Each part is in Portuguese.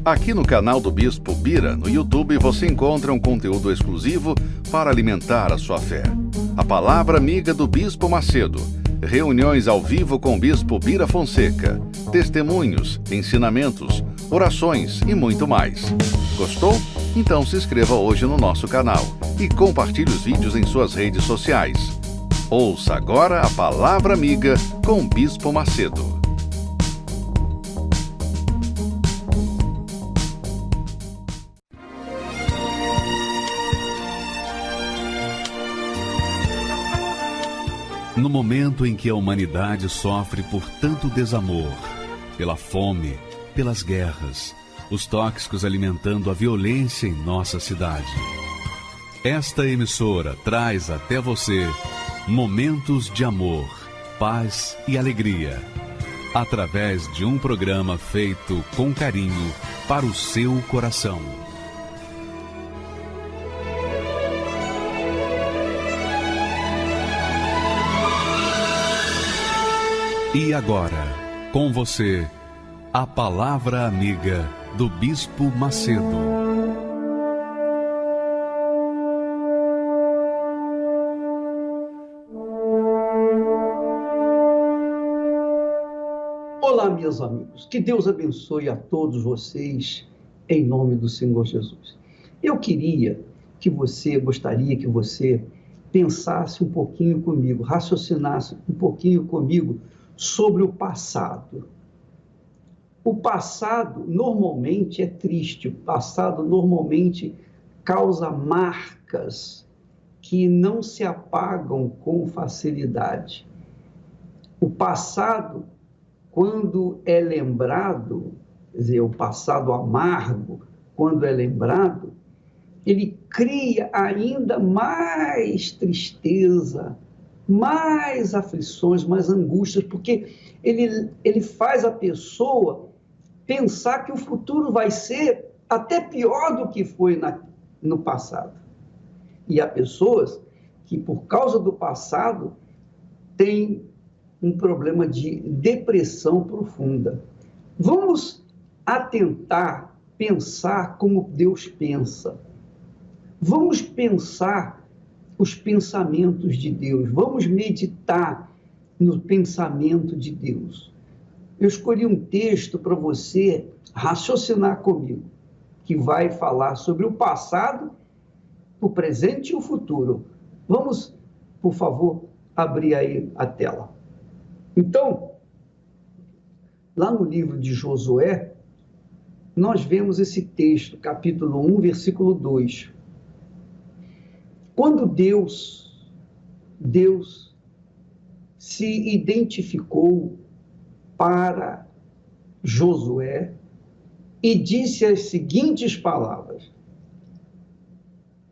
Aqui no canal do Bispo Bira, no YouTube, você encontra um conteúdo exclusivo para alimentar a sua fé. A Palavra Amiga do Bispo Macedo. Reuniões ao vivo com o Bispo Bira Fonseca. Testemunhos, ensinamentos, orações e muito mais. Gostou? Então se inscreva hoje no nosso canal e compartilhe os vídeos em suas redes sociais. Ouça agora a Palavra Amiga com o Bispo Macedo. No momento em que a humanidade sofre por tanto desamor, pela fome, pelas guerras, os tóxicos alimentando a violência em nossa cidade, esta emissora traz até você momentos de amor, paz e alegria, através de um programa feito com carinho para o seu coração. E agora, com você, a Palavra Amiga do Bispo Macedo. Olá, meus amigos. Que Deus abençoe a todos vocês, em nome do Senhor Jesus. Gostaria que você pensasse um pouquinho comigo, raciocinasse um pouquinho comigo sobre o passado. O passado normalmente é triste, o passado normalmente causa marcas que não se apagam com facilidade. O passado, quando é lembrado, quer dizer, o passado amargo, quando é lembrado, ele cria ainda mais tristeza, mais aflições, mais angústias, porque ele faz a pessoa pensar que o futuro vai ser até pior do que foi no passado. E há pessoas que, por causa do passado, têm um problema de depressão profunda. Vamos atentar, pensar como Deus pensa. Vamos pensar os pensamentos de Deus. Vamos meditar no pensamento de Deus. Eu escolhi um texto para você raciocinar comigo, que vai falar sobre o passado, o presente e o futuro. Vamos, por favor, abrir aí a tela. Então, lá no livro de Josué, nós vemos esse texto, capítulo 1, versículo 2. Quando Deus se identificou para Josué e disse as seguintes palavras: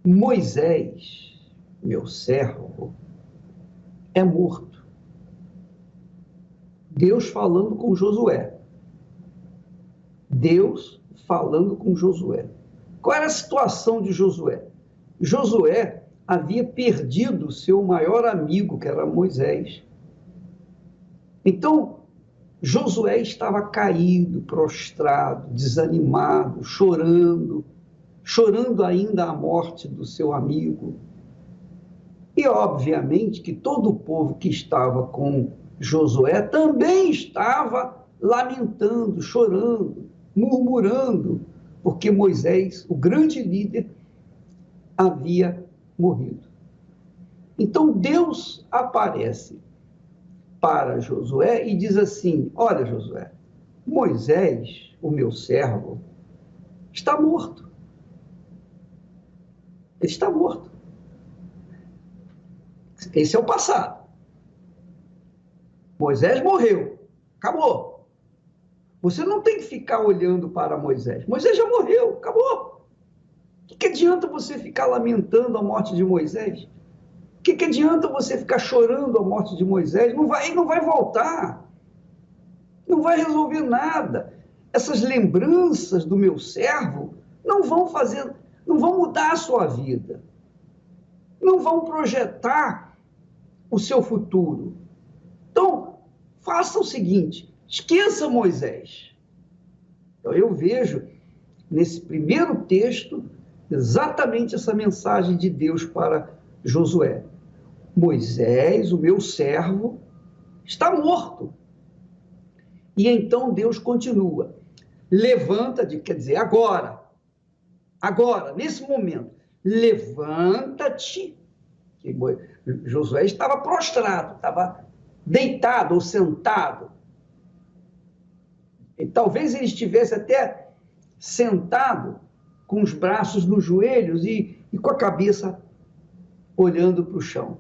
Moisés, meu servo, é morto. Deus falando com Josué. Deus falando com Josué. Qual era a situação de Josué? Josué havia perdido seu maior amigo, que era Moisés. Então, Josué estava caído, prostrado, desanimado, chorando ainda a morte do seu amigo. E, obviamente, que todo o povo que estava com Josué também estava lamentando, chorando, murmurando, porque Moisés, o grande líder, havia morrido. Então Deus aparece para Josué e diz assim: olha, Josué, Moisés, o meu servo, está morto. Ele está morto. Esse é o passado. Moisés morreu. Acabou. Você não tem que ficar olhando para Moisés. Moisés já morreu. Acabou. O que adianta você ficar lamentando a morte de Moisés? O que adianta você ficar chorando a morte de Moisés? Não vai voltar. Não vai resolver nada. Essas lembranças do meu servo não vão mudar a sua vida. Não vão projetar o seu futuro. Então, faça o seguinte: esqueça Moisés. Então, eu vejo nesse primeiro texto, exatamente essa mensagem de Deus para Josué. Moisés, o meu servo, está morto. E então Deus continua. Levanta-te, quer dizer, agora, nesse momento, levanta-te. Josué estava prostrado, estava deitado ou sentado. E talvez ele estivesse até sentado, com os braços nos joelhos e com a cabeça olhando para o chão.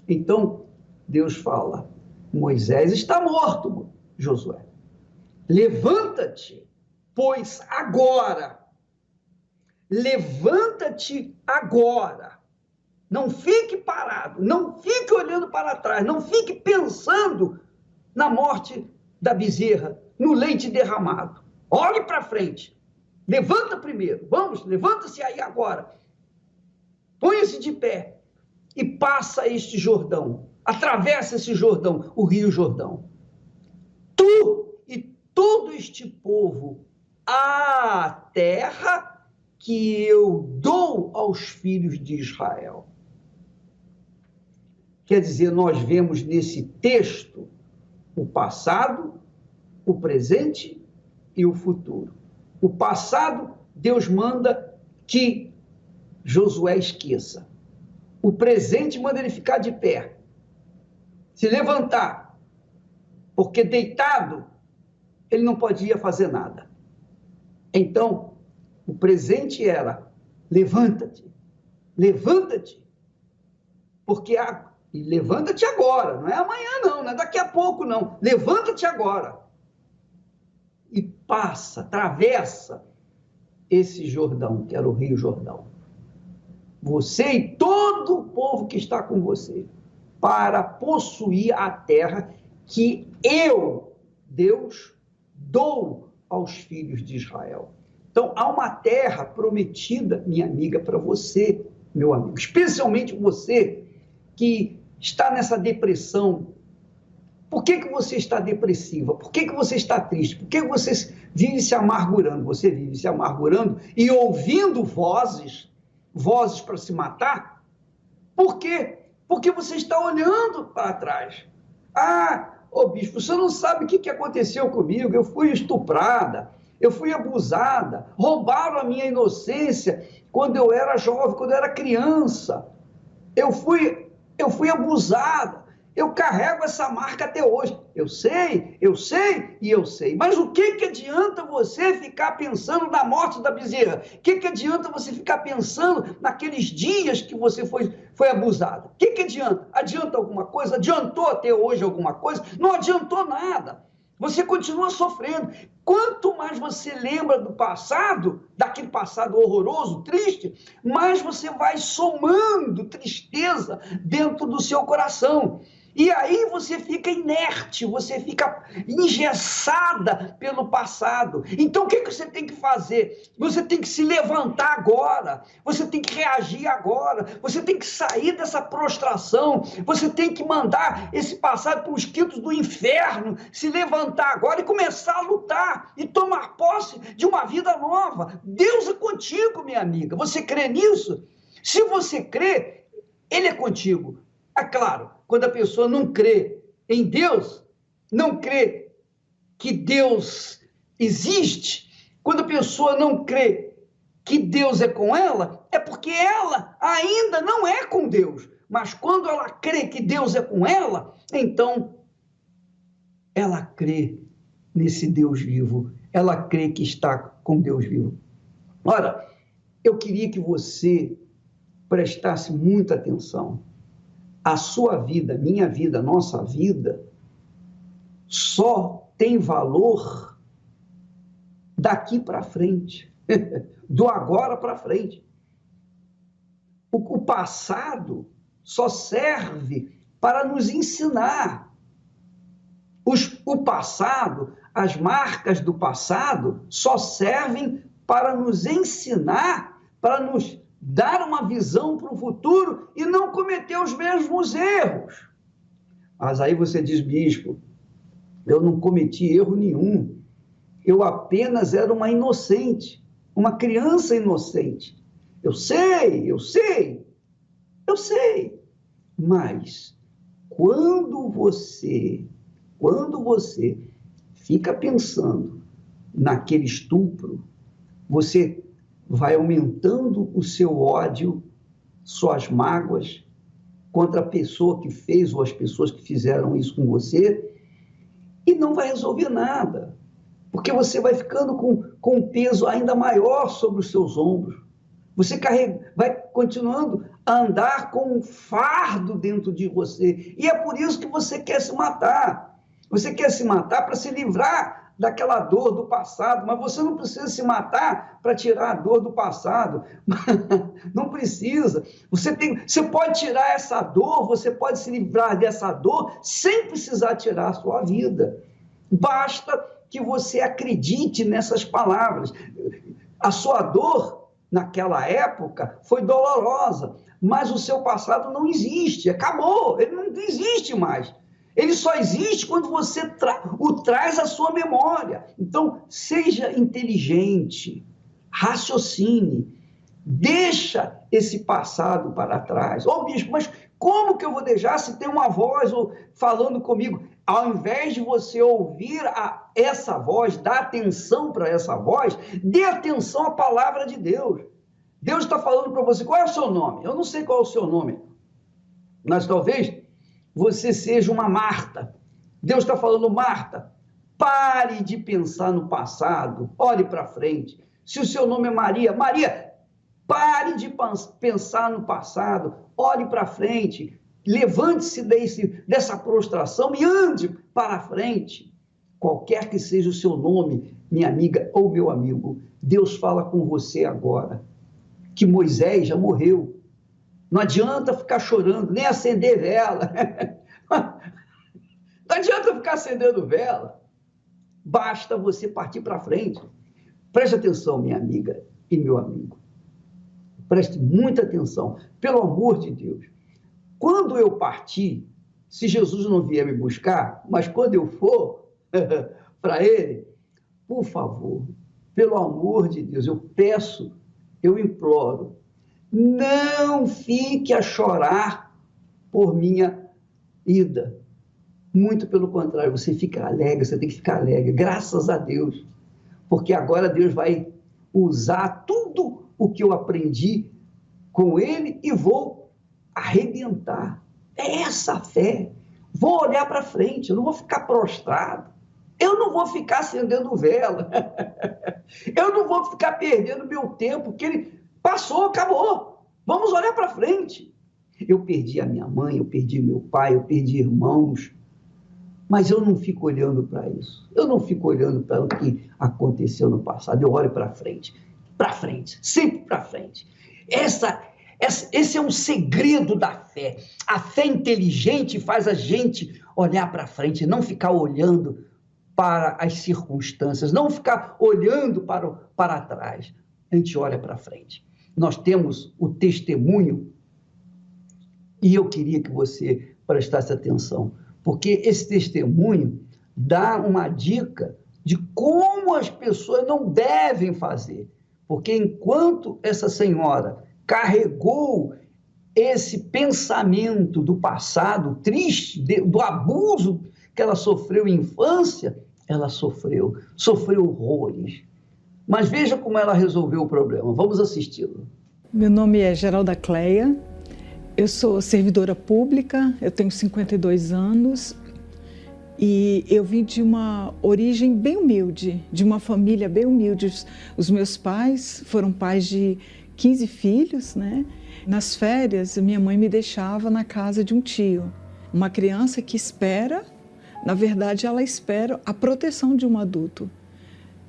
Então, Deus fala, Moisés está morto, Josué. Levanta-te, pois agora. Levanta-te agora. Não fique parado, não fique olhando para trás, não fique pensando na morte da bezerra, no leite derramado. Olhe para frente. Levanta primeiro. Vamos, levanta-se aí agora. Ponha-se de pé e passa este Jordão. Atravessa esse Jordão, o Rio Jordão. Tu e todo este povo, a terra que eu dou aos filhos de Israel. Quer dizer, nós vemos nesse texto o passado, o presente e o futuro. O passado, Deus manda que Josué esqueça. O presente manda ele ficar de pé, se levantar, porque deitado ele não podia fazer nada. Então, o presente era, levanta-te, porque e levanta-te agora, não é amanhã não é daqui a pouco não, levanta-te agora. E passa, atravessa esse Jordão, que era o Rio Jordão. Você e todo o povo que está com você, para possuir a terra que eu, Deus, dou aos filhos de Israel. Então, há uma terra prometida, minha amiga, para você, meu amigo, especialmente você que está nessa depressão. Por que você está depressiva? Por que você está triste? Por que você vive se amargurando? Você vive se amargurando e ouvindo vozes para se matar? Por quê? Porque você está olhando para trás. Bispo, você não sabe o que aconteceu comigo. Eu fui estuprada, eu fui abusada, roubaram a minha inocência quando eu era jovem, quando eu era criança. Eu fui abusada. Eu carrego essa marca até hoje. Eu sei. Mas o que adianta você ficar pensando na morte da bezerra? O que adianta você ficar pensando naqueles dias que você foi abusada? O que adianta? Adianta alguma coisa? Adiantou até hoje alguma coisa? Não adiantou nada. Você continua sofrendo. Quanto mais você lembra do passado, daquele passado horroroso, triste, mais você vai somando tristeza dentro do seu coração. E aí você fica inerte, você fica engessada pelo passado. Então o que você tem que fazer? Você tem que se levantar agora, você tem que reagir agora, você tem que sair dessa prostração, você tem que mandar esse passado para os quintos do inferno, se levantar agora e começar a lutar e tomar posse de uma vida nova. Deus é contigo, minha amiga. Você crê nisso? Se você crê, Ele é contigo. É claro, quando a pessoa não crê em Deus, não crê que Deus existe, quando a pessoa não crê que Deus é com ela, é porque ela ainda não é com Deus. Mas quando ela crê que Deus é com ela, então ela crê nesse Deus vivo, ela crê que está com Deus vivo. Ora, eu queria que você prestasse muita atenção. A sua vida, minha vida, nossa vida, só tem valor daqui para frente, do agora para frente. O passado só serve para nos ensinar. O passado, as marcas do passado, só servem para nos ensinar, para nos dar uma visão para o futuro e não cometer os mesmos erros. Mas aí você diz, bispo, eu não cometi erro nenhum, eu apenas era uma inocente. uma criança inocente. Eu sei, eu sei, eu sei. Mas quando você fica pensando naquele estupro, você vai aumentando o seu ódio, suas mágoas contra a pessoa que fez ou as pessoas que fizeram isso com você e não vai resolver nada, porque você vai ficando com um peso ainda maior sobre os seus ombros. Você vai continuando a andar com um fardo dentro de você. E é por isso que você quer se matar. Você quer se matar para se livrar daquela dor do passado, mas você não precisa se matar para tirar a dor do passado. Não precisa. Você pode tirar essa dor, você pode se livrar dessa dor sem precisar tirar a sua vida. Basta que você acredite nessas palavras. A sua dor, naquela época, foi dolorosa, mas o seu passado não existe, acabou, ele não existe mais. Ele só existe quando você o traz à sua memória. Então, seja inteligente, raciocine, deixa esse passado para trás. Ô, bispo, mas como que eu vou deixar se tem uma voz falando comigo? Ao invés de você ouvir essa voz, dar atenção para essa voz, dê atenção à palavra de Deus. Deus está falando para você, qual é o seu nome? Eu não sei qual é o seu nome, mas talvez você seja uma Marta. Deus está falando, Marta, pare de pensar no passado, olhe para frente. Se o seu nome é Maria, Maria, pare de pensar no passado, olhe para frente, levante-se dessa prostração e ande para frente. Qualquer que seja o seu nome, minha amiga ou meu amigo, Deus fala com você agora, que Moisés já morreu. Não adianta ficar chorando, nem acender vela. Não adianta ficar acendendo vela. Basta você partir para frente. Preste atenção, minha amiga e meu amigo. Preste muita atenção. Pelo amor de Deus. Quando eu partir, se Jesus não vier me buscar, mas quando eu for para Ele, por favor, pelo amor de Deus, eu peço, eu imploro, não fique a chorar por minha ida. Muito pelo contrário, você fica alegre, você tem que ficar alegre, graças a Deus, porque agora Deus vai usar tudo o que eu aprendi com Ele e vou arrebentar. É essa a fé. Vou olhar para frente, eu não vou ficar prostrado, eu não vou ficar acendendo vela, eu não vou ficar perdendo meu tempo, porque ele passou, acabou. Vamos olhar para frente. Eu perdi a minha mãe, eu perdi meu pai, eu perdi irmãos, mas eu não fico olhando para isso. Eu não fico olhando para o que aconteceu no passado. Eu olho para frente, sempre para frente. Esse é um segredo da fé. A fé inteligente faz a gente olhar para frente, não ficar olhando para as circunstâncias, não ficar olhando para trás. A gente olha para frente. Nós temos o testemunho, e eu queria que você prestasse atenção, porque esse testemunho dá uma dica de como as pessoas não devem fazer. Porque enquanto essa senhora carregou esse pensamento do passado triste, do abuso que ela sofreu em infância, ela sofreu horrores. Mas veja como ela resolveu o problema. Vamos assisti-lo. Meu nome é Geralda Cleia, eu sou servidora pública, eu tenho 52 anos e eu vim de uma origem bem humilde, de uma família bem humilde. Os meus pais foram pais de 15 filhos, né? Nas férias, minha mãe me deixava na casa de um tio. Uma criança que espera, na verdade, ela espera a proteção de um adulto.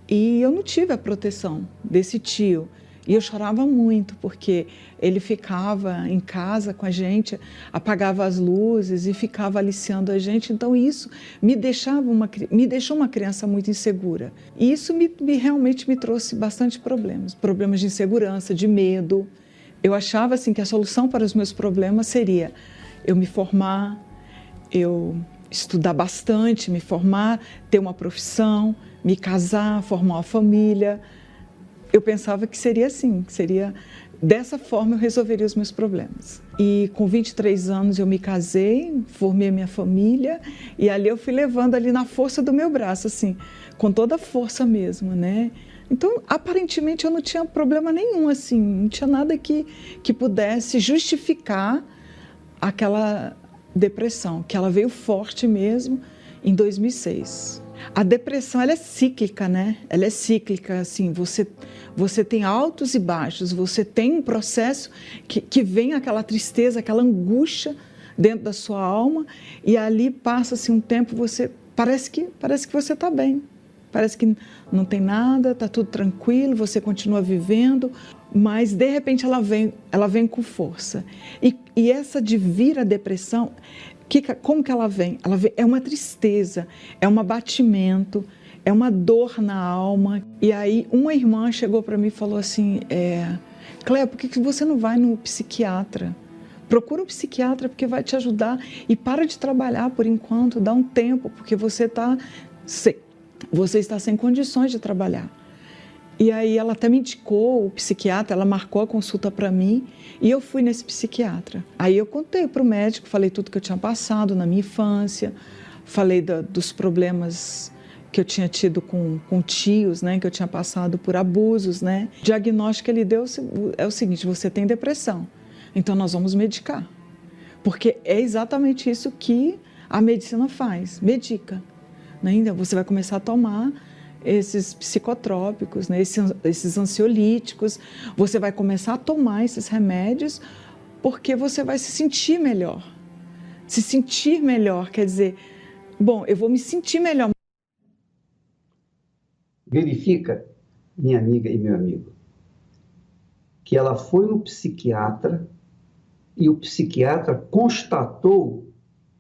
E eu não tive a proteção desse tio. E eu chorava muito, porque ele ficava em casa com a gente, apagava as luzes e ficava aliciando a gente. Então isso me deixou uma criança muito insegura. E isso realmente me trouxe bastante problemas de insegurança, de medo. Eu achava assim que a solução para os meus problemas seria eu me formar, eu estudar bastante, me formar, ter uma profissão, me casar, formar uma família. Eu pensava que seria assim, que seria dessa forma eu resolveria os meus problemas. E com 23 anos eu me casei, formei minha família e ali eu fui levando ali na força do meu braço, assim, com toda a força mesmo, né? Então, aparentemente eu não tinha problema nenhum, assim, não tinha nada que pudesse justificar aquela depressão, que ela veio forte mesmo em 2006. A depressão, ela é cíclica, né? Ela é cíclica, assim, você tem altos e baixos, você tem um processo que vem aquela tristeza, aquela angústia dentro da sua alma e ali passa-se um tempo, parece que você está bem, parece que não tem nada, está tudo tranquilo, você continua vivendo, mas de repente ela vem com força. E essa de vir a depressão, como que ela vem? É uma tristeza, é um abatimento, é uma dor na alma. E aí uma irmã chegou para mim e falou assim, Cléia, por que você não vai no psiquiatra? Procura um psiquiatra porque vai te ajudar e para de trabalhar por enquanto, dá um tempo, porque você está sem condições de trabalhar. E aí ela até me indicou o psiquiatra, ela marcou a consulta para mim e eu fui nesse psiquiatra. Aí eu contei para o médico, falei tudo que eu tinha passado na minha infância, falei dos problemas que eu tinha tido com tios, né, que eu tinha passado por abusos, né. O diagnóstico que ele deu é o seguinte, você tem depressão, então nós vamos medicar. Porque é exatamente isso que a medicina faz, medica. Ainda você vai começar a tomar esses psicotrópicos, né, esses ansiolíticos, você vai começar a tomar esses remédios porque você vai se sentir melhor. Se sentir melhor quer dizer, bom, eu vou me sentir melhor. Verifica, minha amiga e meu amigo, que ela foi no psiquiatra e o psiquiatra constatou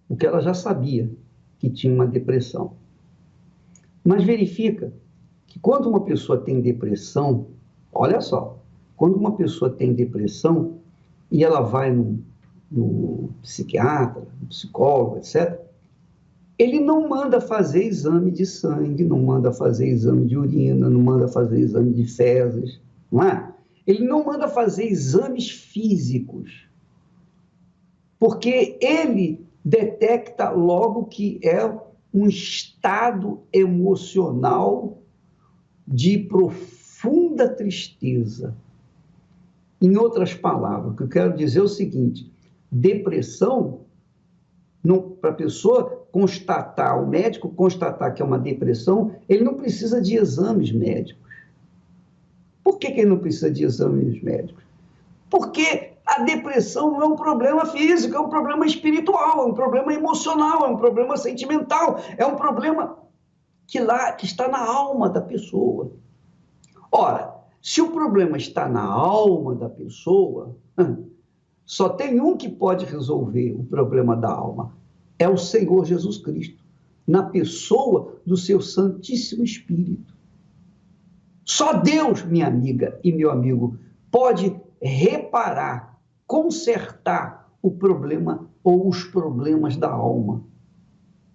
o que ela já sabia, que tinha uma depressão. Mas verifica que quando uma pessoa tem depressão, olha só, quando uma pessoa tem depressão e ela vai no psiquiatra, no psicólogo, etc., ele não manda fazer exame de sangue, não manda fazer exame de urina, não manda fazer exame de fezes, não é? Ele não manda fazer exames físicos, porque ele detecta logo que é um estado emocional de profunda tristeza. Em outras palavras, o que eu quero dizer é o seguinte, depressão, para a pessoa constatar, o médico constatar que é uma depressão, ele não precisa de exames médicos. Por que ele não precisa de exames médicos? Porque a depressão não é um problema físico, é um problema espiritual, é um problema emocional, é um problema sentimental, é um problema que está na alma da pessoa. Ora, se o problema está na alma da pessoa, só tem um que pode resolver o problema da alma, é o Senhor Jesus Cristo, na pessoa do seu Santíssimo Espírito. Só Deus, minha amiga e meu amigo, pode reparar, consertar o problema ou os problemas da alma.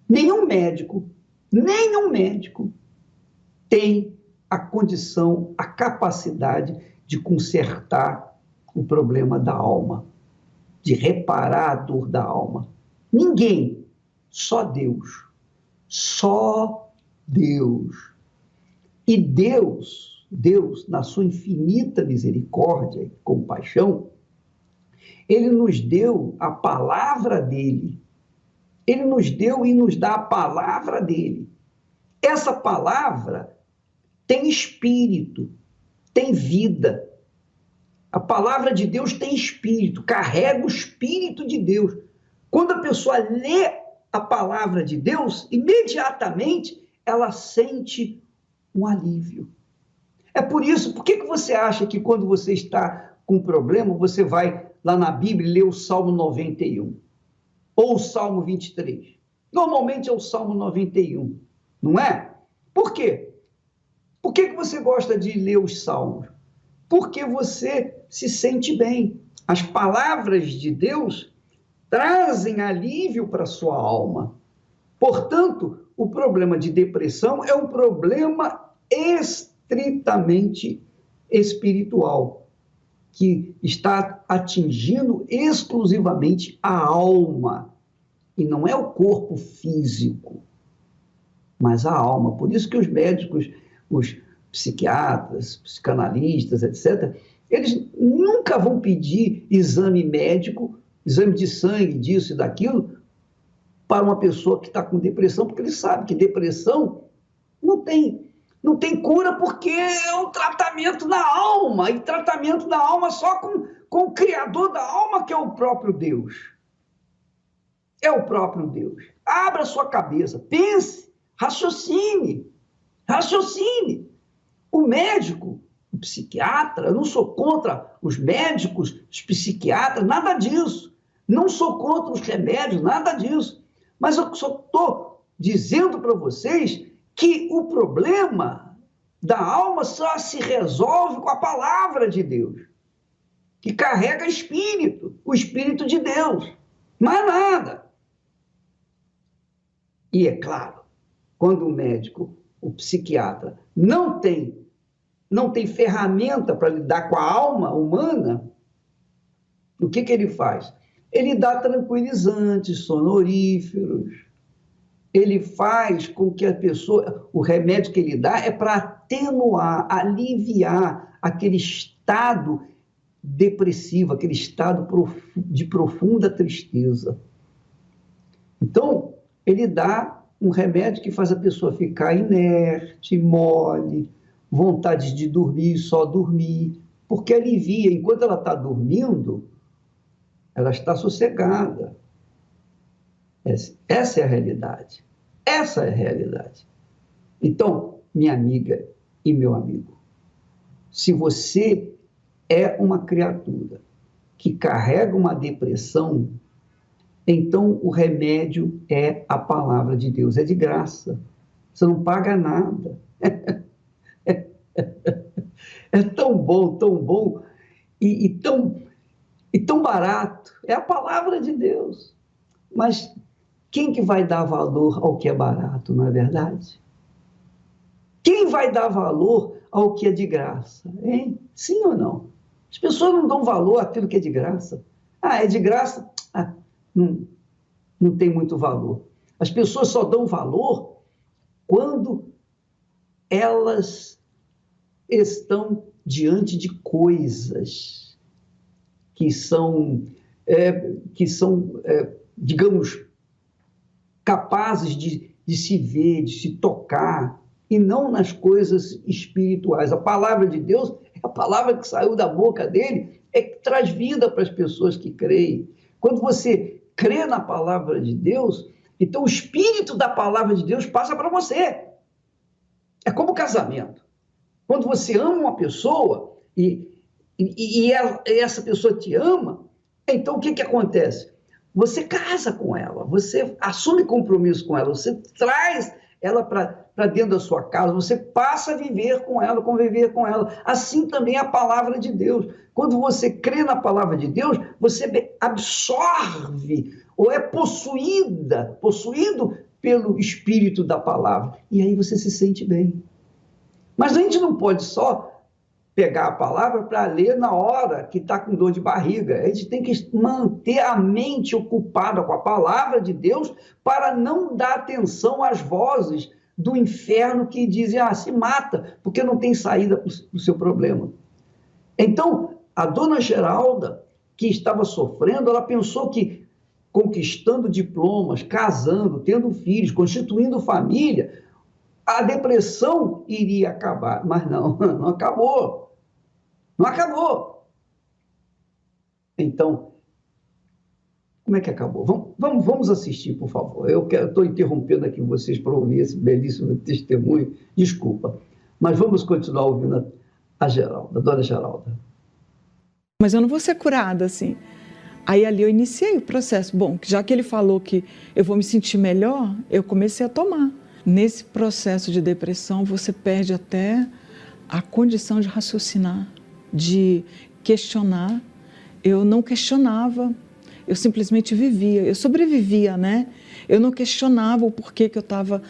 Nenhum médico tem a condição, a capacidade de consertar o problema da alma, de reparar a dor da alma. Ninguém, só Deus. Só Deus. E Deus, na sua infinita misericórdia e compaixão, Ele nos deu a palavra dEle. Ele nos deu e nos dá a palavra dEle. Essa palavra tem espírito, tem vida. A palavra de Deus tem espírito, carrega o espírito de Deus. Quando a pessoa lê a palavra de Deus, imediatamente ela sente um alívio. É por isso, por que você acha que quando você está com um problema, você vai lá na Bíblia e lê o Salmo 91? Ou o Salmo 23? Normalmente é o Salmo 91, não é? Por quê? Por que você gosta de ler os Salmos? Porque você se sente bem. As palavras de Deus trazem alívio para a sua alma. Portanto, o problema de depressão é um problema estritamente espiritual, que está atingindo exclusivamente a alma, e não é o corpo físico, mas a alma. Por isso que os médicos, os psiquiatras, psicanalistas, etc., eles nunca vão pedir exame médico, exame de sangue, disso e daquilo, para uma pessoa que está com depressão, porque eles sabem que depressão não tem cura, porque é um tratamento da alma, e tratamento da alma só com o Criador da alma, que é o próprio Deus. É o próprio Deus. Abra sua cabeça, pense, raciocine. O médico, o psiquiatra, eu não sou contra os médicos, os psiquiatras, nada disso. Não sou contra os remédios, nada disso. Mas eu só estou dizendo para vocês que o problema da alma só se resolve com a palavra de Deus, que carrega espírito, o Espírito de Deus. Mais nada. E é claro, quando o médico, o psiquiatra, não tem ferramenta para lidar com a alma humana, o que ele faz? Ele dá tranquilizantes, sonoríferos, ele faz com que a pessoa, o remédio que ele dá é para atenuar, aliviar aquele estado depressivo, aquele estado de profunda tristeza. Então, ele dá um remédio que faz a pessoa ficar inerte, mole, vontade de dormir, só dormir, porque alivia. Enquanto ela está dormindo, ela está sossegada. Essa é a realidade. Essa é a realidade. Então, minha amiga e meu amigo, se você é uma criatura que carrega uma depressão, então o remédio é a palavra de Deus, é de graça. Você não paga nada. É tão bom e tão barato. É a palavra de Deus. Mas quem que vai dar valor ao que é barato, não é verdade? Quem vai dar valor ao que é de graça? Hein? Sim ou não? As pessoas não dão valor àquilo que é de graça. Ah, é de graça? Ah, não tem muito valor. As pessoas só dão valor quando elas estão diante de coisas que são digamos, capazes de se ver, de se tocar, e não nas coisas espirituais. A palavra de Deus é a palavra que saiu da boca dele, é que traz vida para as pessoas que creem. Quando você crê na palavra de Deus, então o espírito da palavra de Deus passa para você. É como casamento. Quando você ama uma pessoa e essa pessoa te ama, então o que acontece? Você casa com ela, você assume compromisso com ela, você traz ela para dentro da sua casa, você passa a viver com ela, conviver com ela. Assim também é a palavra de Deus. Quando você crê na palavra de Deus, você absorve ou é possuído pelo espírito da palavra. E aí você se sente bem. Mas a gente não pode só pegar a palavra para ler na hora que está com dor de barriga. A gente tem que manter a mente ocupada com a palavra de Deus para não dar atenção às vozes do inferno que dizem, se mata, porque não tem saída para o seu problema. Então, a dona Geralda, que estava sofrendo, ela pensou que conquistando diplomas, casando, tendo filhos, constituindo família, a depressão iria acabar. Mas não acabou. Não acabou. Então, como é que acabou? Vamos assistir, por favor. Eu estou interrompendo aqui vocês para ouvir esse belíssimo testemunho. Desculpa. Mas vamos continuar ouvindo a Geralda, a dona Geralda. Mas eu não vou ser curada assim. Aí ali eu iniciei o processo. Bom, já que ele falou que eu vou me sentir melhor, eu comecei a tomar. Nesse processo de depressão, você perde até a condição de raciocinar, de questionar. Eu não questionava, eu simplesmente vivia, eu sobrevivia, né? Eu não questionava o porquê que eu estava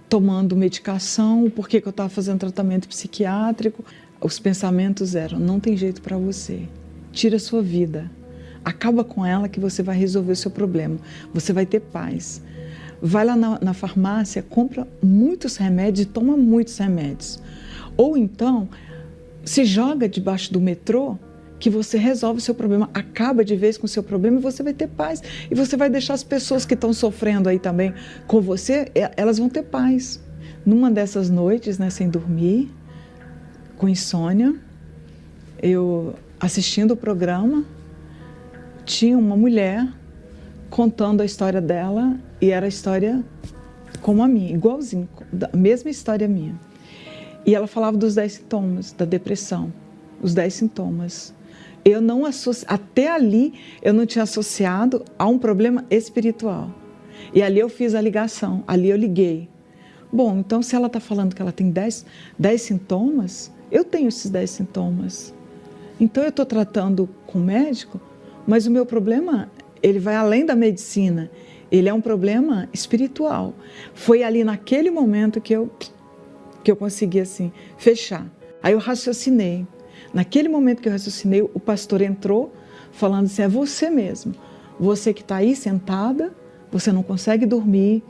tomando medicação, o porquê que eu estava fazendo tratamento psiquiátrico. os pensamentos eram: não tem jeito para você, tira a sua vida, acaba com ela que você vai resolver o seu problema, você vai ter paz. Vai lá na farmácia, compra muitos remédios e toma muitos remédios. Ou então, se joga debaixo do metrô, que você resolve o seu problema, acaba de vez com o seu problema e você vai ter paz. E você vai deixar as pessoas que estão sofrendo aí também com você, elas vão ter paz. Numa dessas noites, né, sem dormir, com insônia, eu assistindo o programa, tinha uma mulher contando a história dela e era a história como a minha, igualzinho, a mesma história minha. E ela falava dos 10 sintomas da depressão, os 10 sintomas. Eu não até ali eu não tinha associado a um problema espiritual. E ali eu fiz a ligação, ali eu liguei. Bom, então se ela está falando que ela tem 10 sintomas, eu tenho esses 10 sintomas. Então eu estou tratando com o médico, mas o meu problema, ele vai além da medicina. Ele é um problema espiritual. Foi ali naquele momento que eu consegui assim, fechar. Aí eu raciocinei. Naquele momento que eu raciocinei, o pastor entrou falando assim: é você mesmo. Você que está aí sentada, você não consegue dormir,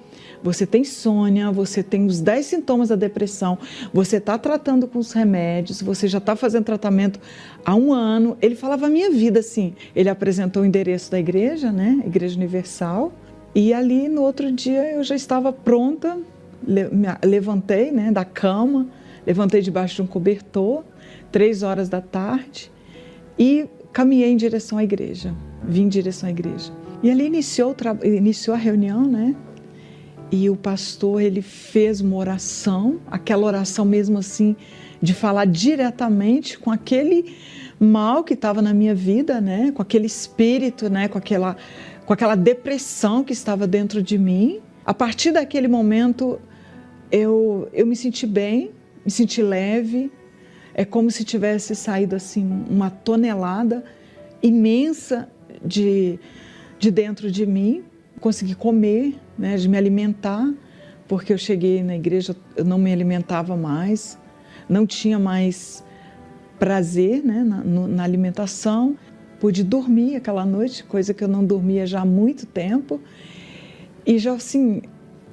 você tem insônia, você tem os 10 sintomas da depressão, você está tratando com os remédios, você já está fazendo tratamento há 1 ano. Ele falava a minha vida assim. Ele apresentou o endereço da igreja, né? Igreja Universal. E ali no outro dia eu já estava pronta, levantei, né, da cama, levantei debaixo de um cobertor, 3 horas da tarde, e caminhei em direção à igreja, vim em direção à igreja. E ali iniciou a reunião, né? E o pastor, ele fez uma oração, aquela oração mesmo assim, de falar diretamente com aquele mal que estava na minha vida, né? Com aquele espírito, né? Com aquela depressão que estava dentro de mim. A partir daquele momento, eu me senti bem, me senti leve. É como se tivesse saído assim uma tonelada imensa de dentro de mim. Consegui comer, né, de me alimentar, porque eu cheguei na igreja, eu não me alimentava mais, não tinha mais prazer, né, na alimentação. Pude dormir aquela noite, coisa que eu não dormia já há muito tempo. E já assim,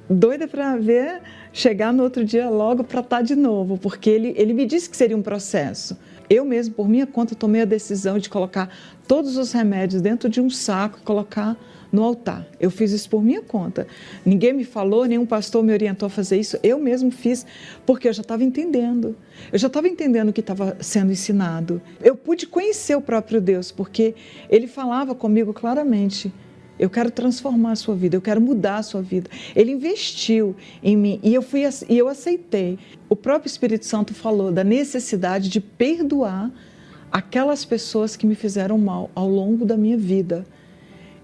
doida para ver chegar no outro dia logo para estar de novo, porque ele me disse que seria um processo. Eu mesmo, por minha conta, tomei a decisão de colocar todos os remédios dentro de um saco e colocar no altar. Eu fiz isso por minha conta. Ninguém me falou, nenhum pastor me orientou a fazer isso. Eu mesmo fiz, porque eu já estava entendendo. Eu já estava entendendo o que estava sendo ensinado. Eu pude conhecer o próprio Deus, porque Ele falava comigo claramente: eu quero transformar a sua vida, eu quero mudar a sua vida. Ele investiu em mim e eu aceitei. O próprio Espírito Santo falou da necessidade de perdoar aquelas pessoas que me fizeram mal ao longo da minha vida.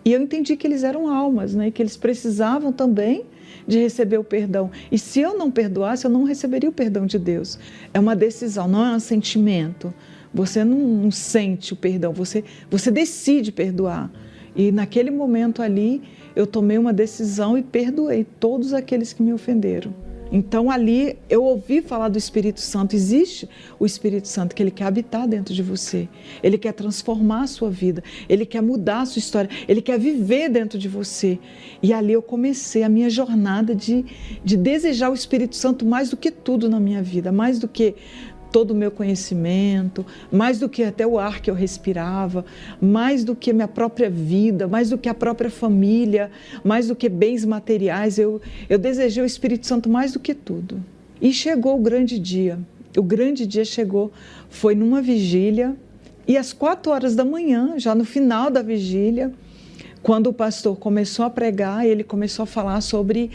E eu entendi que eles eram almas, né? Que eles precisavam também de receber o perdão. E se eu não perdoasse, eu não receberia o perdão de Deus. É uma decisão, não é um sentimento. Você não sente o perdão, você decide perdoar. E naquele momento ali, eu tomei uma decisão e perdoei todos aqueles que me ofenderam. Então ali eu ouvi falar do Espírito Santo. Existe o Espírito Santo, que ele quer habitar dentro de você. Ele quer transformar a sua vida. Ele quer mudar a sua história. Ele quer viver dentro de você. E ali eu comecei a minha jornada de desejar o Espírito Santo mais do que tudo na minha vida. Mais do que todo o meu conhecimento, mais do que até o ar que eu respirava, mais do que minha própria vida, mais do que a própria família, mais do que bens materiais. Eu desejei o Espírito Santo mais do que tudo. E chegou o grande dia. O grande dia chegou, foi numa vigília, e às 4 horas da manhã, já no final da vigília, quando o pastor começou a pregar, ele começou a falar sobre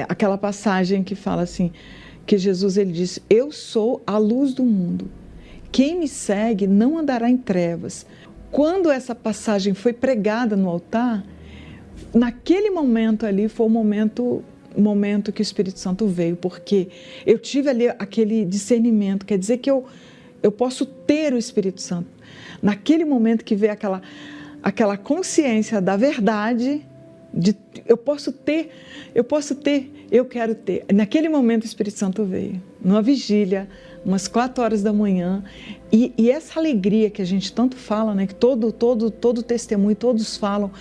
aquela passagem que fala assim, que Jesus, ele disse: eu sou a luz do mundo. Quem me segue não andará em trevas. Quando essa passagem foi pregada no altar, naquele momento ali foi o momento que o Espírito Santo veio, porque eu tive ali aquele discernimento, quer dizer que eu posso ter o Espírito Santo. Naquele momento que veio aquela consciência da verdade, eu quero ter. Naquele momento o Espírito Santo veio, numa vigília, umas 4 horas da manhã, e essa alegria que a gente tanto fala, né, que todo testemunho, todos falam,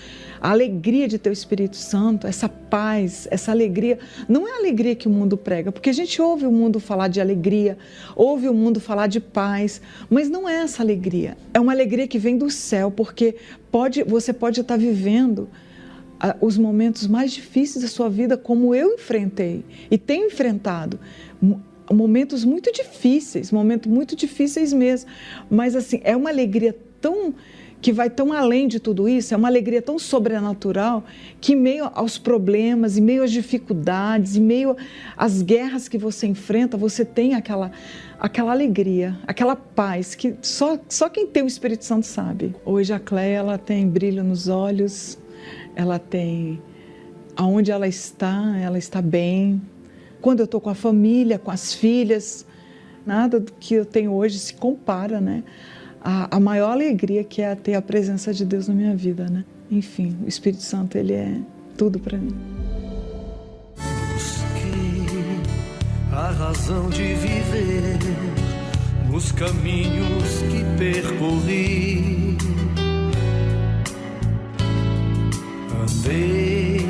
a alegria de ter o Espírito Santo, essa paz, essa alegria, não é a alegria que o mundo prega, porque a gente ouve o mundo falar de alegria, ouve o mundo falar de paz, mas não é essa alegria, é uma alegria que vem do céu, porque você pode estar vivendo os momentos mais difíceis da sua vida, como eu enfrentei e tenho enfrentado, momentos muito difíceis mesmo, mas assim, é uma alegria que vai tão além de tudo isso, é uma alegria tão sobrenatural, que em meio aos problemas, em meio às dificuldades, em meio às guerras que você enfrenta, você tem aquela alegria, aquela paz, que só quem tem o Espírito Santo sabe. Hoje a Cleia, ela tem brilho nos olhos, ela tem, aonde ela está bem. Quando eu estou com a família, com as filhas, nada do que eu tenho hoje se compara, né? A maior alegria que é ter a presença de Deus na minha vida, né? Enfim, o Espírito Santo, ele é tudo para mim. Busquei a razão de viver nos caminhos que percorri. Andei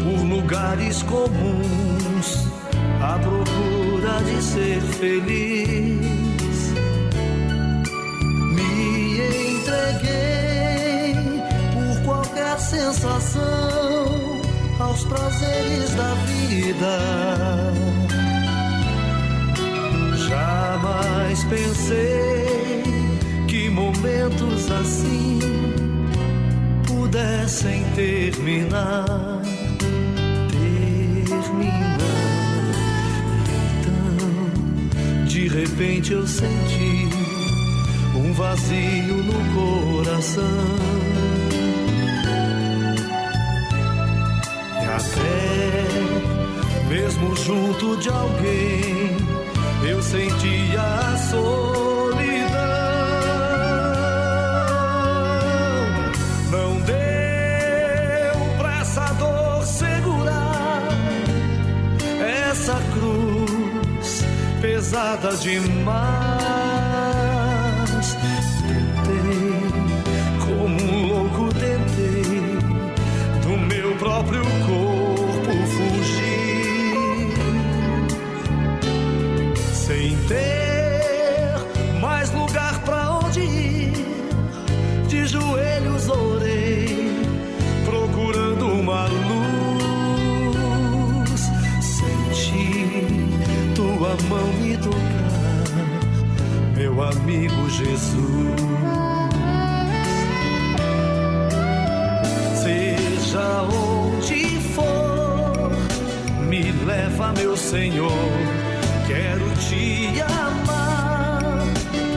por lugares comuns à procura de ser feliz. Me entreguei por qualquer sensação aos prazeres da vida. Jamais pensei que momentos assim pudessem terminar. Então, de repente eu senti um vazio no coração. E até mesmo junto de alguém eu sentia a solidão. Não deu pra essa dor segurar essa cruz pesada demais. Tentei, como um louco tentei, do meu próprio corpo fugir, sem ter mais lugar pra onde ir. De joelhos orei, procurando uma luz. Senti tua mão me tocar, meu amigo Jesus. Seja onde for, me leva, meu Senhor. Quero te amar,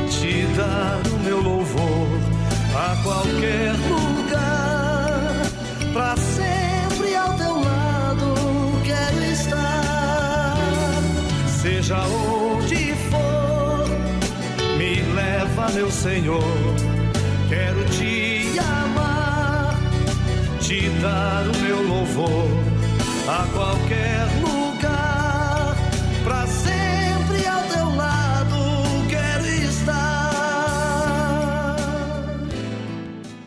te dar o meu louvor a qualquer lugar, pra sempre ao teu lado quero estar. Seja onde for, me leva, meu Senhor. Quero te amar, te dar o meu louvor a qualquer lugar, pra sempre ao teu lado quero estar.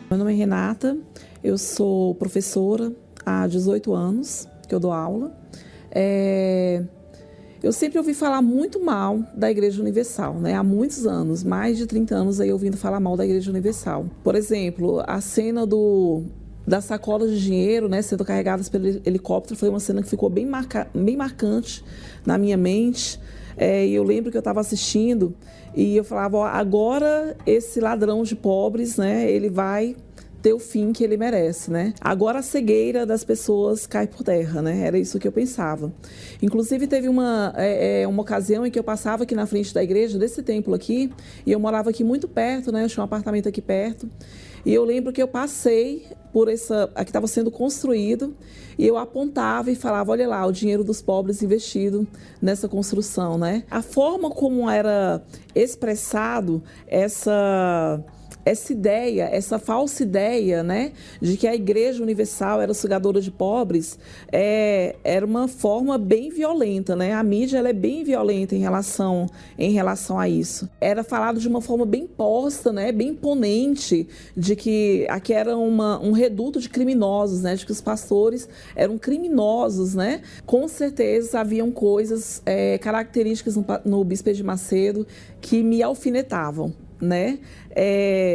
Meu nome é Renata, eu sou professora há 18 anos que eu dou aula. Eu sempre ouvi falar muito mal da Igreja Universal, né? Há muitos anos, mais de 30 anos aí ouvindo falar mal da Igreja Universal. Por exemplo, a cena das sacolas de dinheiro, né, sendo carregadas pelo helicóptero, foi uma cena que ficou bem marcante na minha mente. E eu lembro que eu estava assistindo e eu falava, ó, agora esse ladrão de pobres, né, ele vai ter o fim que ele merece, né? Agora a cegueira das pessoas cai por terra, né? Era isso que eu pensava. Inclusive teve uma ocasião em que eu passava aqui na frente da igreja, desse templo aqui, e eu morava aqui muito perto, né? Eu tinha um apartamento aqui perto. E eu lembro que eu passei por aqui estava sendo construído, e eu apontava e falava, olha lá, o dinheiro dos pobres investido nessa construção, né? A forma como era expressado essa ideia, essa falsa ideia, né, de que a Igreja Universal era sugadora de pobres, era uma forma bem violenta, né? A mídia ela é bem violenta em relação a isso. Era falado de uma forma bem posta, né, bem imponente, de que aqui era um reduto de criminosos, né, de que os pastores eram criminosos, né? Com certeza haviam coisas características no Bispo Edir Macedo que me alfinetavam, né?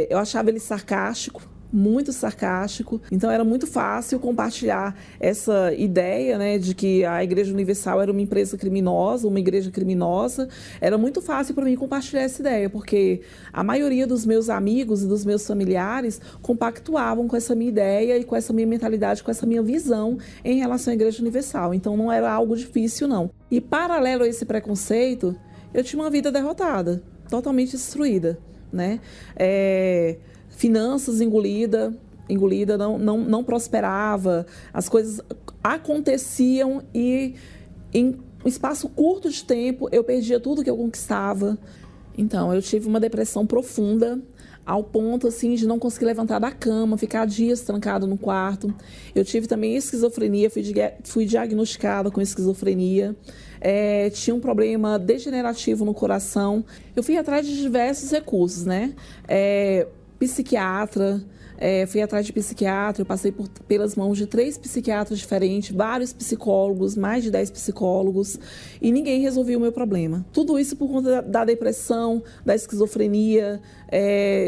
Eu achava ele sarcástico, muito sarcástico, então era muito fácil compartilhar essa ideia, né, de que a Igreja Universal era uma empresa criminosa, uma igreja criminosa. Era muito fácil para mim compartilhar essa ideia, porque a maioria dos meus amigos e dos meus familiares compactuavam com essa minha ideia e com essa minha mentalidade, com essa minha visão em relação à Igreja Universal. Então não era algo difícil, não. E paralelo a esse preconceito, eu tinha uma vida derrotada, totalmente destruída, né? Finanças engolida, não prosperava, as coisas aconteciam e em um espaço curto de tempo eu perdia tudo que eu conquistava. Então, eu tive uma depressão profunda, ao ponto assim de não conseguir levantar da cama, ficar dias trancado no quarto. Eu tive também esquizofrenia, fui diagnosticada com esquizofrenia. Tinha um problema degenerativo no coração. Eu fui atrás de diversos recursos, né? Psiquiatra, fui atrás de psiquiatra, eu passei pelas mãos de 3 psiquiatras diferentes, vários psicólogos, mais de 10 psicólogos, e ninguém resolvia o meu problema. Tudo isso por conta da depressão, da esquizofrenia,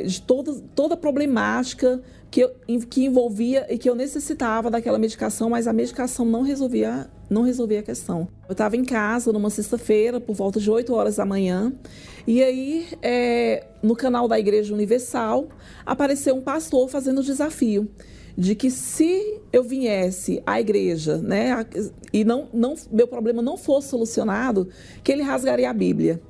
de toda a problemática que envolvia e que eu necessitava daquela medicação, mas a medicação não resolvia a questão. Eu estava em casa numa sexta-feira, por volta de 8 horas da manhã, e aí no canal da Igreja Universal apareceu um pastor fazendo o desafio de que se eu viesse à igreja, né, e meu problema não fosse solucionado, que ele rasgaria a Bíblia.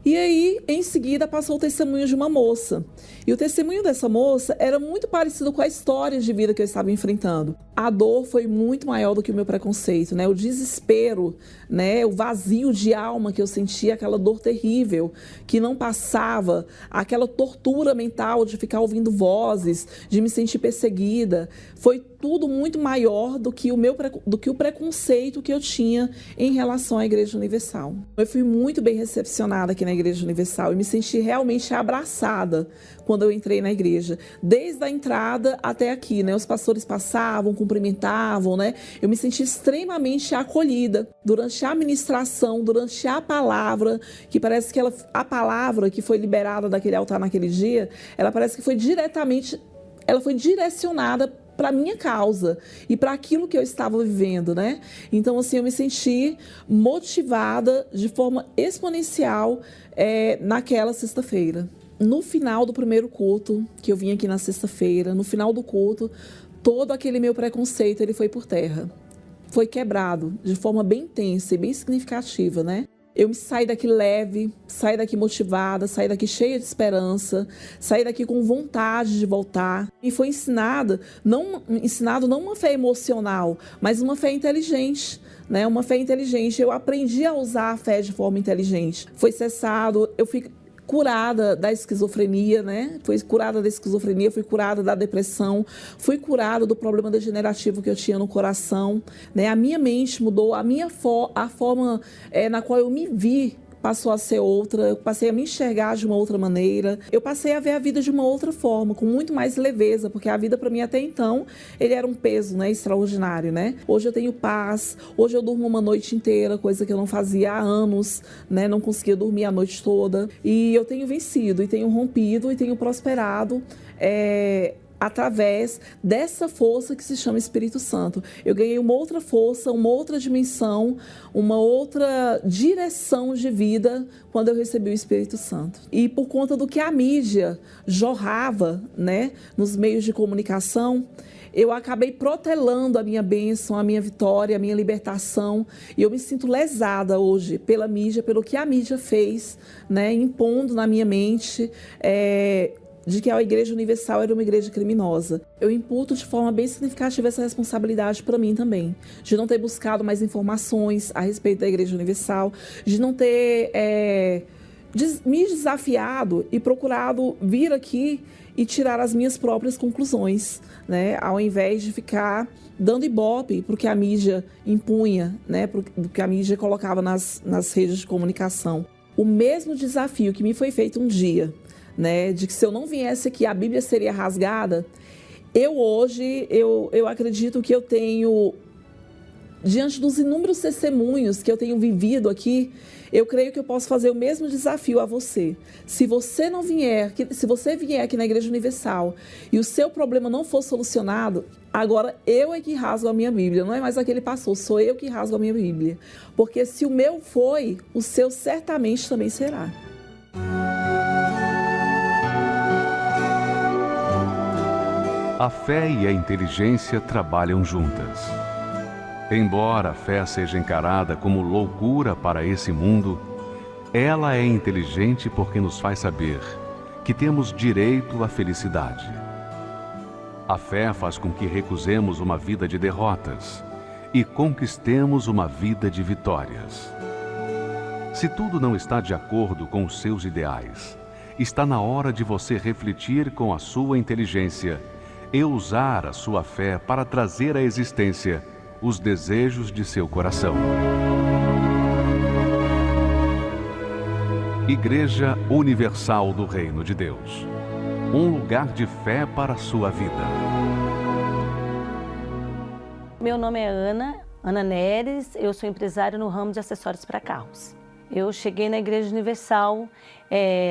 E aí, em seguida, passou o testemunho de uma moça. E o testemunho dessa moça era muito parecido com a história de vida que eu estava enfrentando. A dor foi muito maior do que o meu preconceito, né? O desespero, né? O vazio de alma que eu sentia, aquela dor terrível que não passava, aquela tortura mental de ficar ouvindo vozes, de me sentir perseguida. Foi tudo muito maior do que o preconceito que eu tinha em relação à Igreja Universal. Eu fui muito bem recepcionada aqui na Igreja Universal e me senti realmente abraçada quando eu entrei na igreja, desde a entrada até aqui, né? Os pastores passavam, cumprimentavam, né? Eu me senti extremamente acolhida durante a ministração, durante a palavra, que parece que a palavra que foi liberada daquele altar naquele dia, ela parece que foi direcionada para a minha causa e para aquilo que eu estava vivendo, né? Então, assim, eu me senti motivada de forma exponencial naquela sexta-feira. No final do primeiro culto, que eu vim aqui na sexta-feira, no final do culto, todo aquele meu preconceito, ele foi por terra. Foi quebrado de forma bem intensa e bem significativa, né? Eu saí daqui leve, saí daqui motivada, saí daqui cheia de esperança, saí daqui com vontade de voltar. E foi ensinado não uma fé emocional, mas uma fé inteligente, né? Uma fé inteligente. Eu aprendi a usar a fé de forma inteligente. Foi cessado, eu fui curada da esquizofrenia, né? Fui curada da esquizofrenia, fui curada da depressão, fui curada do problema degenerativo que eu tinha no coração, né? A minha mente mudou, a forma na qual eu me vi passou a ser outra, eu passei a me enxergar de uma outra maneira, eu passei a ver a vida de uma outra forma, com muito mais leveza, porque a vida para mim até então, ele era um peso, né, extraordinário, né? Hoje eu tenho paz, hoje eu durmo uma noite inteira, coisa que eu não fazia há anos, né? Não conseguia dormir a noite toda, e eu tenho vencido, e tenho rompido, e tenho prosperado, através dessa força que se chama Espírito Santo. Eu ganhei uma outra força, uma outra dimensão, uma outra direção de vida quando eu recebi o Espírito Santo. E por conta do que a mídia jorrava, né, nos meios de comunicação, eu acabei protelando a minha bênção, a minha vitória, a minha libertação. E eu me sinto lesada hoje pela mídia, pelo que a mídia fez, né, impondo na minha mente de que a Igreja Universal era uma igreja criminosa. Eu imputo de forma bem significativa essa responsabilidade para mim também, de não ter buscado mais informações a respeito da Igreja Universal, de não ter me desafiado e procurado vir aqui e tirar as minhas próprias conclusões, né? Ao invés de ficar dando ibope para o que a mídia impunha, né? Para o que a mídia colocava nas redes de comunicação. O mesmo desafio que me foi feito um dia, né? De que se eu não viesse aqui a Bíblia seria rasgada. Hoje eu acredito que eu tenho, diante dos inúmeros testemunhos que eu tenho vivido aqui, eu creio que eu posso fazer o mesmo desafio a você. Se você vier aqui na Igreja Universal e o seu problema não for solucionado, agora eu é que rasgo a minha Bíblia, não é mais aquele pastor, sou eu que rasgo a minha Bíblia. Porque se o meu foi, o seu certamente também será. A fé e a inteligência trabalham juntas. Embora a fé seja encarada como loucura para esse mundo, ela é inteligente porque nos faz saber que temos direito à felicidade. A fé faz com que recusemos uma vida de derrotas e conquistemos uma vida de vitórias. Se tudo não está de acordo com os seus ideais, está na hora de você refletir com a sua inteligência e usar a sua fé para trazer à existência os desejos de seu coração. Igreja Universal do Reino de Deus. Um lugar de fé para a sua vida. Meu nome é Ana Neres, eu sou empresária no ramo de acessórios para carros. Eu cheguei na Igreja Universal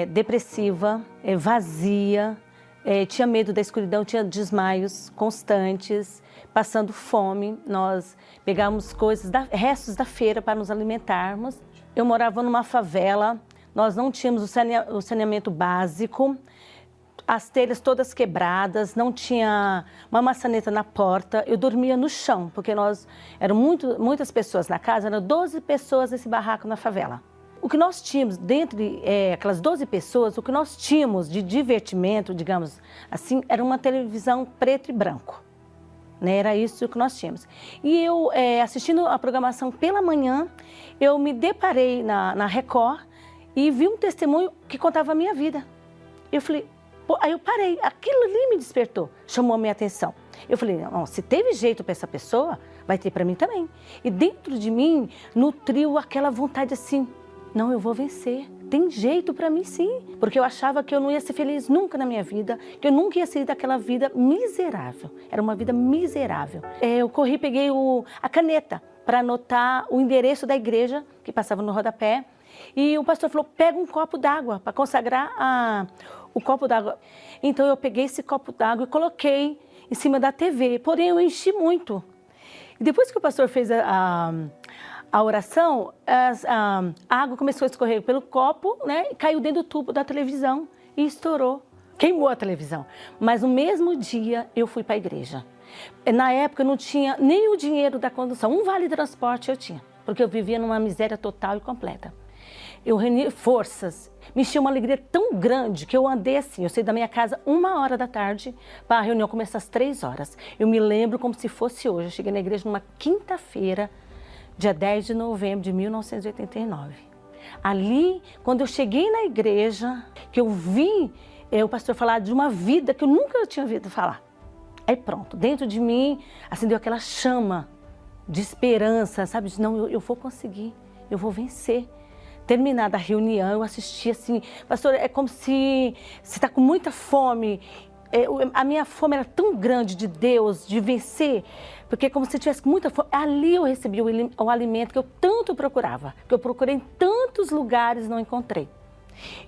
depressiva, vazia, tinha medo da escuridão, tinha desmaios constantes, passando fome. Nós pegávamos restos da feira para nos alimentarmos. Eu morava numa favela, nós não tínhamos o saneamento básico, as telhas todas quebradas, não tinha uma maçaneta na porta. Eu dormia no chão, porque eram muitas pessoas na casa, eram 12 pessoas nesse barraco na favela. O que nós tínhamos, dentre aquelas 12 pessoas, o que nós tínhamos de divertimento, digamos assim, era uma televisão preto e branco. Né? Era isso que nós tínhamos. E eu, assistindo a programação pela manhã, eu me deparei na Record e vi um testemunho que contava a minha vida. Eu falei, aí eu parei, aquilo ali me despertou, chamou a minha atenção. Eu falei, não, se teve jeito para essa pessoa, vai ter para mim também. E dentro de mim, nutriu aquela vontade assim, não, eu vou vencer, tem jeito para mim sim. Porque eu achava que eu não ia ser feliz nunca na minha vida, que eu nunca ia sair daquela vida miserável. Era uma vida miserável. Eu corri, peguei a caneta para anotar o endereço da igreja, que passava no rodapé. E o pastor falou, pega um copo d'água para consagrar o copo d'água. Então eu peguei esse copo d'água e coloquei em cima da TV, porém eu enchi muito. E depois que o pastor fez a oração, a água começou a escorrer pelo copo, né, e caiu dentro do tubo da televisão e estourou. Queimou a televisão. Mas no mesmo dia eu fui para a igreja. Na época eu não tinha nem o dinheiro da condução, um vale transporte eu tinha, porque eu vivia numa miséria total e completa. Eu reuni forças, me encheu uma alegria tão grande que eu andei assim, eu saí da minha casa 1h da tarde para a reunião começar às 3h. Eu me lembro como se fosse hoje, eu cheguei na igreja numa quinta-feira, dia 10 de novembro de 1989. Ali, quando eu cheguei na igreja, que eu vi o pastor falar de uma vida que eu nunca tinha ouvido falar. Aí pronto, dentro de mim acendeu aquela chama de esperança, sabe? De, não, eu vou conseguir, eu vou vencer. Terminada a reunião, eu assisti assim, pastor, é como se você está com muita fome. A minha fome era tão grande de Deus, de vencer, porque como se eu tivesse muita fome, ali eu recebi o alimento que eu tanto procurava, que eu procurei em tantos lugares e não encontrei.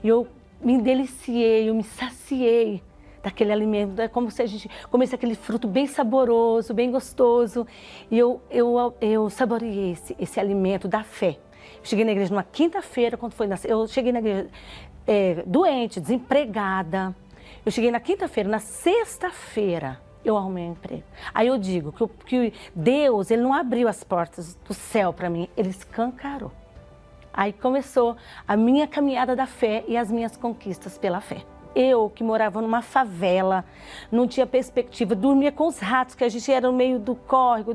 E eu me deliciei, eu me saciei daquele alimento, é como se a gente comesse aquele fruto bem saboroso, bem gostoso, e eu saboreei esse alimento da fé. Cheguei na igreja numa quinta-feira, eu cheguei na igreja doente, desempregada. Eu cheguei na quinta-feira, na sexta-feira eu arrumei um emprego. Aí eu digo que Deus, Ele não abriu as portas do céu para mim, Ele escancarou. Aí começou a minha caminhada da fé e as minhas conquistas pela fé. Eu que morava numa favela, não tinha perspectiva, dormia com os ratos, que a gente era no meio do córrego,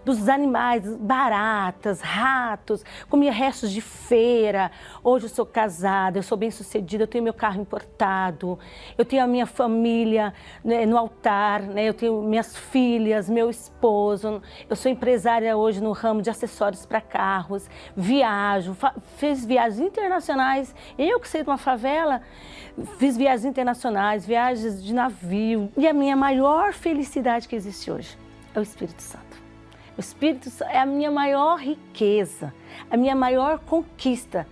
dos animais, baratas, ratos, comia restos de feira. Hoje eu sou casada, eu sou bem-sucedida, eu tenho meu carro importado, eu tenho a minha família, né, no altar, né, eu tenho minhas filhas, meu esposo, eu sou empresária hoje no ramo de acessórios para carros, viajo, fiz viagens internacionais, eu que saí de uma favela, fiz viagens internacionais, viagens de navio. E a minha maior felicidade que existe hoje é o Espírito Santo. O Espírito Santo é a minha maior riqueza, a minha maior conquista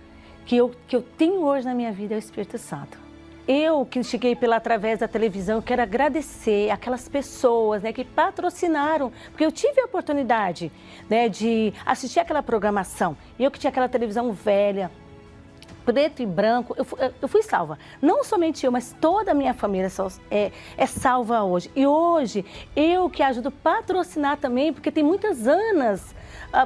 que eu tenho hoje na minha vida é o Espírito Santo. Eu que cheguei através da televisão, eu quero agradecer aquelas pessoas, né, que patrocinaram, porque eu tive a oportunidade, né, de assistir aquela programação. E eu que tinha aquela televisão velha, preto e branco, eu fui salva. Não somente eu, mas toda a minha família é salva hoje. E hoje, eu que ajudo a patrocinar também, porque tem muitas Anas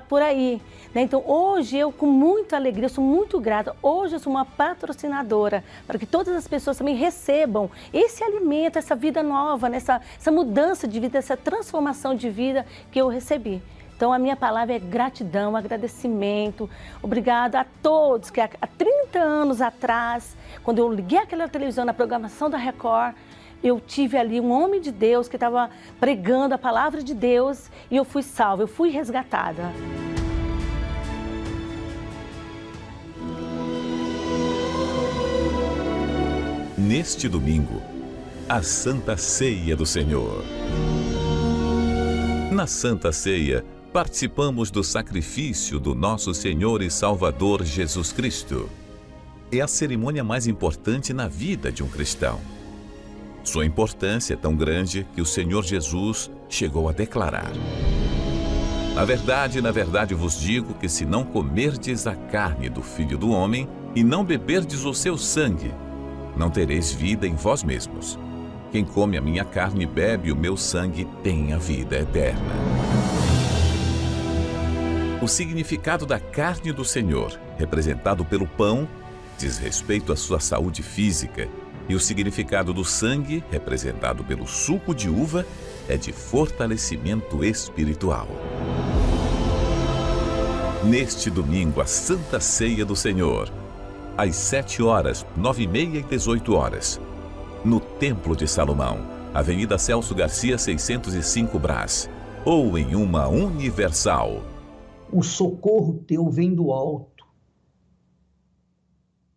por aí, né? Então, hoje, eu com muita alegria, eu sou muito grata. Hoje, eu sou uma patrocinadora, para que todas as pessoas também recebam esse alimento, essa vida nova, né? Essa mudança de vida, essa transformação de vida que eu recebi. Então, a minha palavra é gratidão, agradecimento. Obrigada a todos que há 30 anos atrás, quando eu liguei aquela televisão na programação da Record, eu tive ali um homem de Deus que estava pregando a palavra de Deus e eu fui salva, eu fui resgatada. Neste domingo, a Santa Ceia do Senhor. Na Santa Ceia, participamos do sacrifício do nosso Senhor e Salvador Jesus Cristo. É a cerimônia mais importante na vida de um cristão. Sua importância é tão grande que o Senhor Jesus chegou a declarar: na verdade vos digo que se não comerdes a carne do Filho do Homem e não beberdes o seu sangue, não tereis vida em vós mesmos. Quem come a minha carne e bebe o meu sangue tem a vida eterna. O significado da carne do Senhor, representado pelo pão, diz respeito à sua saúde física, e o significado do sangue, representado pelo suco de uva, é de fortalecimento espiritual. Neste domingo, a Santa Ceia do Senhor, às 7 horas, 9h30 e 18 horas, no Templo de Salomão, Avenida Celso Garcia, 605 Brás, ou em uma Universal. O socorro teu vem do alto,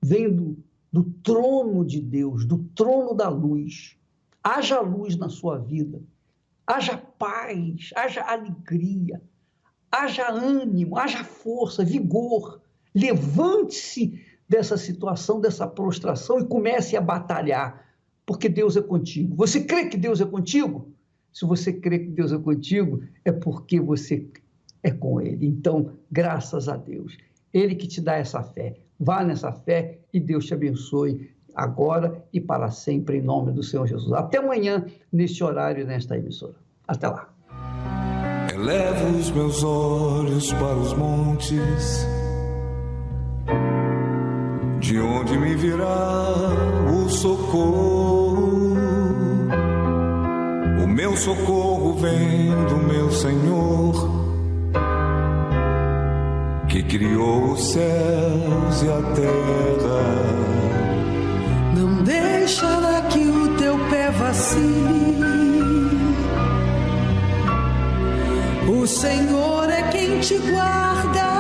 vem do trono de Deus, do trono da luz. Haja luz na sua vida, haja paz, haja alegria, haja ânimo, haja força, vigor. Levante-se dessa situação, dessa prostração e comece a batalhar, porque Deus é contigo. Você crê que Deus é contigo? Se você crê que Deus é contigo, é porque você é com Ele. Então, graças a Deus. Ele que te dá essa fé. Vá nessa fé e Deus te abençoe agora e para sempre, em nome do Senhor Jesus. Até amanhã, neste horário e nesta emissora. Até lá. Elevo os meus olhos para os montes, de onde me virá o socorro. O meu socorro vem do meu Senhor, que criou os céus e a terra. Não deixará que o teu pé vacile. O Senhor é quem te guarda.